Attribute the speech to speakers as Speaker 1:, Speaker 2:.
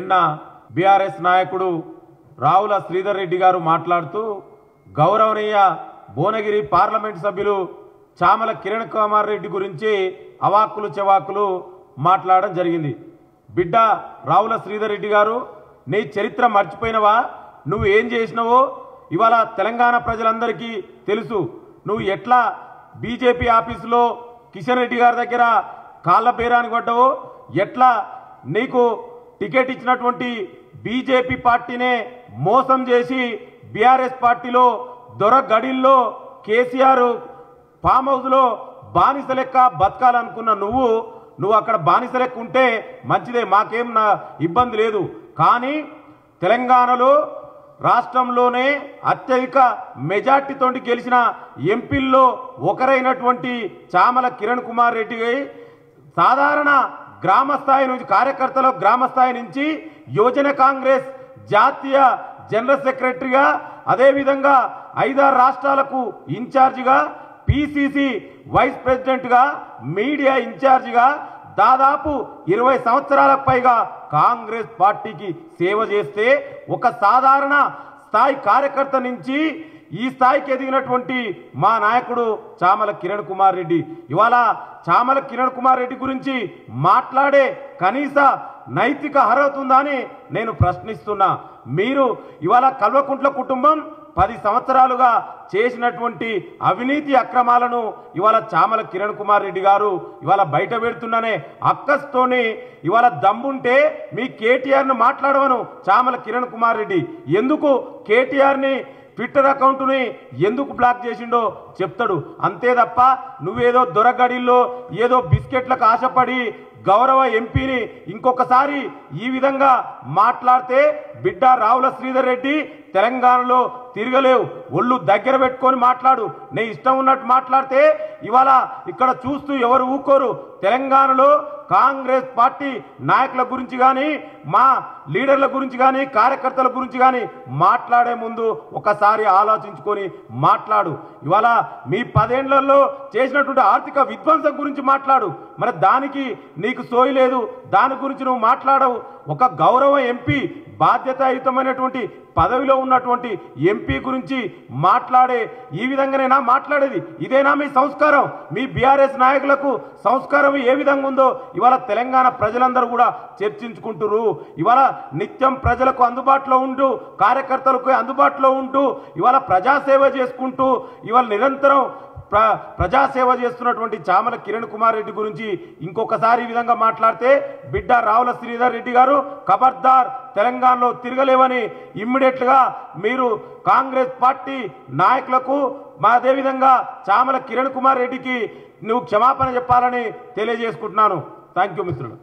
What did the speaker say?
Speaker 1: నిన్న బీఆర్ఎస్ నాయకుడు రావుల శ్రీధర్ రెడ్డి గారు మాట్లాడుతూ గౌరవనీయ భువనగిరి పార్లమెంట్ సభ్యులు చామల కిరణ్ కుమార్ రెడ్డి గురించి అవాక్కులు చెవాకులు మాట్లాడడం జరిగింది. బిడ్డ రావుల శ్రీధర్ రెడ్డి గారు, నీ చరిత్ర మర్చిపోయినవా? నువ్వు ఏం చేసినావో ఇవాళ తెలంగాణ ప్రజలందరికీ తెలుసు. నువ్వు ఎట్లా బీజేపీ ఆఫీసులో కిషన్ రెడ్డి గారి దగ్గర కాళ్ళ బేరానికి పడ్డావో, ఎట్లా నీకు టికెట్ ఇచ్చినటువంటి బీజేపీ పార్టీనే మోసం చేసి బీఆర్ఎస్ పార్టీలో దొర గడిల్లో కేసీఆర్ ఫామ్ హౌస్లో బానిస లెక్క బతకాలనుకున్న నువ్వు అక్కడ బానిస లెక్క ఉంటే మంచిదే, మాకేం ఇబ్బంది లేదు. కానీ తెలంగాణలో రాష్ట్రంలోనే అత్యధిక మెజార్టీతో గెలిచిన ఎంపీల్లో ఒకరైనటువంటి చామల కిరణ్ కుమార్ రెడ్డి సాధారణ గ్రామ స్థాయి నుంచి కార్యకర్తల గ్రామ స్థాయి నుంచి యువజన కాంగ్రెస్ జాతీయ జనరల్ సెక్రటరీగా, అదేవిధంగా 5-6 రాష్ట్రాలకు ఇన్ఛార్జిగా, పిసిసి వైస్ ప్రెసిడెంట్గా, మీడియా ఇన్ఛార్జిగా దాదాపు 20 సంవత్సరాలకు పైగా కాంగ్రెస్ పార్టీకి సేవ చేస్తే ఒక సాధారణ స్థాయి కార్యకర్త నుంచి ఈ స్థాయికి ఎదిగినటువంటి మా నాయకుడు చామల కిరణ్ కుమార్ రెడ్డి. ఇవాళ చామల కిరణ్ కుమార్ రెడ్డి గురించి మాట్లాడే కనీస నైతిక అర్హత ఉందా అని నేను ప్రశ్నిస్తున్నా. మీరు ఇవాళ కల్వకుంట్ల కుటుంబం 10 సంవత్సరాలుగా చేసినటువంటి అవినీతి అక్రమాలను ఇవాళ చామల కిరణ్ కుమార్ రెడ్డి గారు ఇవాళ బయట పెడుతున్నానే అక్కస్తోని ఇవాళ దమ్ముంటే మీ కేటీఆర్ను మాట్లాడవను చామల కిరణ్ కుమార్ రెడ్డి. ఎందుకు కేటీఆర్ని ట్విట్టర్ అకౌంట్ని ఎందుకు బ్లాక్ చేసిండో చెప్తాడు. అంతే తప్ప నువ్వేదో దొరగడిల్లో ఏదో బిస్కెట్లకు ఆశపడి గౌరవ ఎంపీని ఇంకొకసారి ఈ విధంగా మాట్లాడితే బిడ్డ రావుల శ్రీధర్ రెడ్డి తెలంగాణలో తిరగలేవు. ఒళ్ళు దగ్గర పెట్టుకొని మాట్లాడు. నీ ఇష్టం ఉన్నట్టు మాట్లాడితే ఇవాళ ఇక్కడ చూస్తూ ఎవరు ఊకోరు. తెలంగాణలో కాంగ్రెస్ పార్టీ నాయకుల గురించి కానీ, మా లీడర్ల గురించి కానీ, కార్యకర్తల గురించి కానీ మాట్లాడే ముందు ఒకసారి ఆలోచించుకొని మాట్లాడు. ఇవాళ మీ 10 ఏళ్లలో చేసినటువంటి ఆర్థిక విధ్వంసం గురించి మాట్లాడు. మరి దానికి నీకు సోయి లేదు, దాని గురించి నువ్వు మాట్లాడవు. ఒక గౌరవ ఎంపీ, బాధ్యతాయుతమైనటువంటి పదవిలో ఉన్నటువంటి ఎంపీ గురించి మాట్లాడే ఈ విధంగానేనా మాట్లాడేది? ఇదేనా మీ సంస్కారం? మీ బీఆర్ఎస్ నాయకులకు సంస్కారం ఏ విధంగా ఉందో ఇవాళ తెలంగాణ ప్రజలందరూ కూడా చర్చించుకుంటున్నారు. ఇవాళ నిత్యం ప్రజలకు అందుబాటులో ఉంటూ, కార్యకర్తలకు అందుబాటులో ఉంటూ, ఇవాళ ప్రజాసేవ చేసుకుంటూ, ఇవాళ నిరంతరం ప్రజాసేవ చేస్తున్నటువంటి చామల కిరణ్ కుమార్ రెడ్డి గురించి ఇంకొకసారి ఈ విధంగా మాట్లాడితే బిడ్డ రావుల శ్రీధర్ రెడ్డి గారు ఖబర్దార్, తెలంగాణలో తిరగలేవని ఇమ్మీడియట్గా మీరు కాంగ్రెస్ పార్టీ నాయకులకు, అదేవిధంగా చామల కిరణ్ కుమార్ రెడ్డికి నువ్వు క్షమాపణ చెప్పాలని తెలియజేసుకుంటున్నాను. థ్యాంక్ యూ మిత్రులు.